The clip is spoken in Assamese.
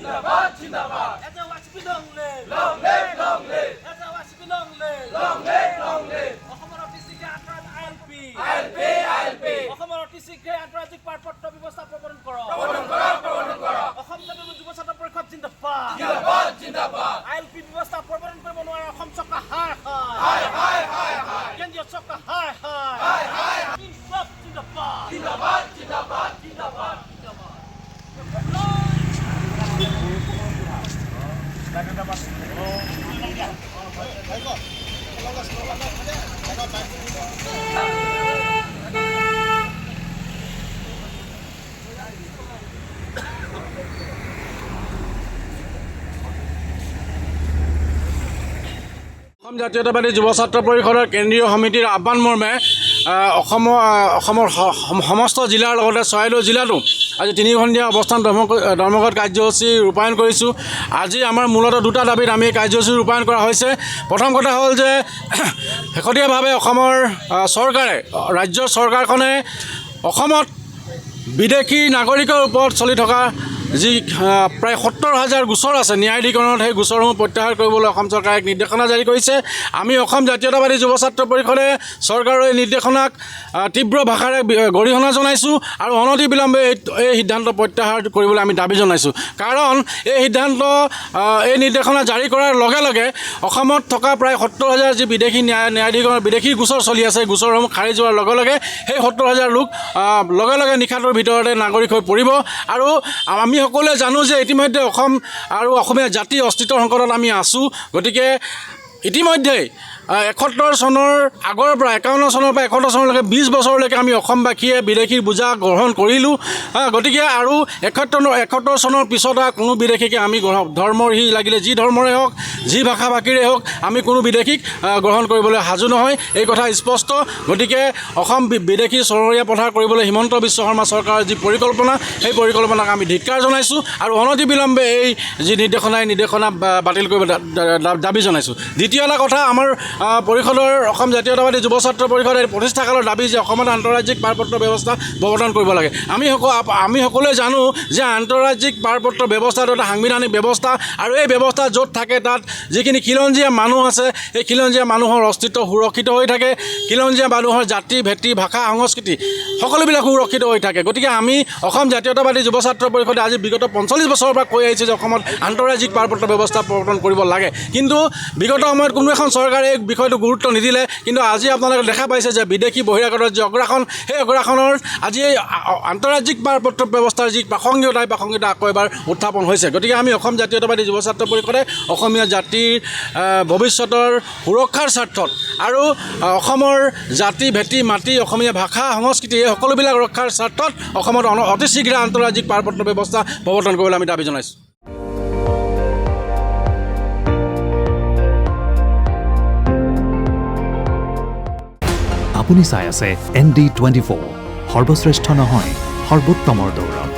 জিন্দাবাদ জিন্দাবাদ এজাৱাচি long live long live long live এজাৱাচি long live long live long live অসমৰ অতি শীঘ্ৰে আইএলপি আইএলপি অসমৰ অতি শীঘ্ৰে আন্তঃৰাজ্যিক পাৰপত্ৰ ব্যৱস্থা প্ৰৱৰ্তন কৰক প্ৰৱৰ্তন কৰক অসম জাতীয় যুৱ ছাত্ৰ পৰিষদ জিন্দাবাদ জিন্দাবাদ জিন্দাবাদ আইএলপি ব্যৱস্থা প্ৰৱৰ্তন কৰিব নোৱাৰা অসম চৰকাৰ হায় হায় হায় হায় হায় কেন্দ্ৰীয় চৰকাৰ হায় হায় হায় হায় জিন্দাবাদ জিন্দাবাদ জিন্দাবাদ জিন্দাবাদ জিন্দাবাদ অসম জাতীয়তাবাদী যুৱ ছাত্ৰ পৰিষদৰ কেন্দ্ৰীয় সমিতিৰ আহ্বান মৰ্মে অসমৰ সমস্ত জিলাৰ লগতে চৰাইদেউ জিলাতো আজি 3 ঘণ্টীয়া অৱস্থান ধৰ্মঘট কাৰ্যসূচী ৰূপায়ণ কৰিছোঁ। আজি আমাৰ মূলতঃ দুটা দাবীত আমি কাৰ্যসূচী ৰূপায়ণ কৰা হৈছে। প্ৰথম কথা হ'ল যে শেহতীয়াভাৱে অসমৰ চৰকাৰে ৰাজ্যৰ চৰকাৰখনে অসমত বিদেশী নাগৰিকৰ ওপৰত চলি থকা যি প্ৰায় 70,000 গোচৰ আছে ন্যায়াধীকৰণত, সেই গোচৰসমূহ প্ৰত্যাহাৰ কৰিবলৈ অসম চৰকাৰে এক নিৰ্দেশনা জাৰি কৰিছে। আমি অসম জাতীয়তাবাদী যুৱ ছাত্ৰ পৰিষদে চৰকাৰৰ এই নিৰ্দেশনাক তীব্ৰ ভাষাৰে গৰিহণা জনাইছোঁ আৰু অনতিবিলম্বে এই সিদ্ধান্ত প্ৰত্যাহাৰ কৰিবলৈ আমি দাবী জনাইছোঁ। কাৰণ এই সিদ্ধান্ত এই নিৰ্দেশনা জাৰি কৰাৰ লগে লগে অসমত থকা প্ৰায় 70,000 যি বিদেশী ন্যায়াধীকৰণৰ বিদেশী গোচৰ চলি আছে, গোচৰসমূহ খাৰিজ হোৱাৰ লগে লগে সেই 70,000 লোক লগে লগে নিশাটোৰ ভিতৰতে নাগৰিক হৈ পৰিব। আৰু আমি সকলোৱে জানো যে ইতিমধ্যে অসম আৰু অসমীয়া জাতি অস্তিত্বৰ সংকটত আমি আছোঁ। গতিকে ইতিমধ্যেই 71 চনৰ আগৰ পৰা 51 চনৰ পৰা 71 চনলৈকে 20 বছৰলৈকে আমি অসমবাসীয়ে বিদেশীৰ বোজা গ্ৰহণ কৰিলোঁ। গতিকে আৰু 71 চনৰ পিছত কোনো বিদেশীকে আমি ধৰ্মৰ লাগিলে যি ধৰ্মৰে হওক, যি ভাষা ভাষীৰে হওক, আমি কোনো বিদেশীক গ্ৰহণ কৰিবলৈ সাজু নহয়, এই কথা স্পষ্ট। গতিকে অসম বিদেশী চৰৰীয়া প্ৰথাৰ কৰিবলৈ হিমন্ত বিশ্ব শৰ্মা চৰকাৰৰ যি পৰিকল্পনা, সেই পৰিকল্পনাক আমি ধিক্কাৰ জনাইছোঁ আৰু অনতিবিলম্বে এই যি নিৰ্দেশনা বাতিল কৰিব দাবী জনাইছোঁ। দ্বিতীয় এটা কথা, আমাৰ পৰিষদৰ অসম জাতীয়তাবাদী যুৱ ছাত্ৰ পৰিষদৰ প্ৰতিষ্ঠাকালৰ দাবী যে অসমত আন্তঃৰাজ্যিক পাৰপত্ৰ ব্যৱস্থা প্ৰৱৰ্তন কৰিব লাগে। আমি সকলোৱে জানো যে আন্তঃৰাজ্যিক পাৰপত্ৰ ব্যৱস্থাটো এটা সাংবিধানিক ব্যৱস্থা আৰু এই ব্যৱস্থা য'ত থাকে তাত যিখিনি খিলঞ্জীয়া মানুহ আছে, সেই খিলঞ্জীয়া মানুহৰ অস্তিত্ব সুৰক্ষিত হৈ থাকে। খিলঞ্জীয়া মানুহৰ জাতি ভেটি ভাষা সংস্কৃতি সকলোবিলাক সুৰক্ষিত হৈ থাকে। গতিকে আমি অসম জাতীয়তাবাদী যুৱ ছাত্ৰ পৰিষদে আজি বিগত 45 বছৰৰ পৰা কৈ আহিছে যে অসমত আন্তঃৰাজ্যিক পাৰপত্ৰ ব্যৱস্থা প্ৰৱৰ্তন কৰিব লাগে। কিন্তু বিগত সময়ত কোনো এখন চৰকাৰে এই বিষয়টো গুৰুত্ব নিদিলে। কিন্তু আজি আপোনালোকে দেখা পাইছে যে বিদেশী বহিৰাগতৰ যি অগ্ৰাসন, সেই অগ্ৰাসনৰ আজি এই আন্তঃৰাজ্যিক পাৰপত্ৰ ব্যৱস্থাৰ যি প্ৰাসংগিকতা আকৌ এবাৰ উত্থাপন হৈছে। গতিকে আমি অসম জাতীয়তাবাদী যুৱ ছাত্ৰ পৰিষদে অসমীয়া জাতিৰ ভৱিষ্যতৰ সুৰক্ষাৰ স্বাৰ্থত আৰু অসমৰ জাতি ভেটি মাটি অসমীয়া ভাষা সংস্কৃতি এই সকলোবিলাক ৰক্ষাৰ স্বাৰ্থত অসমত অতি শীঘ্ৰে আন্তঃৰাজ্যিক পাৰপত্ৰ ব্যৱস্থা প্ৰৱৰ্তন কৰিবলৈ আমি দাবী জনাইছোঁ। আপুনি চাই আছে ND24, সৰ্বশ্ৰেষ্ঠ নহয় সৰ্বোত্তমৰ দৌৰত।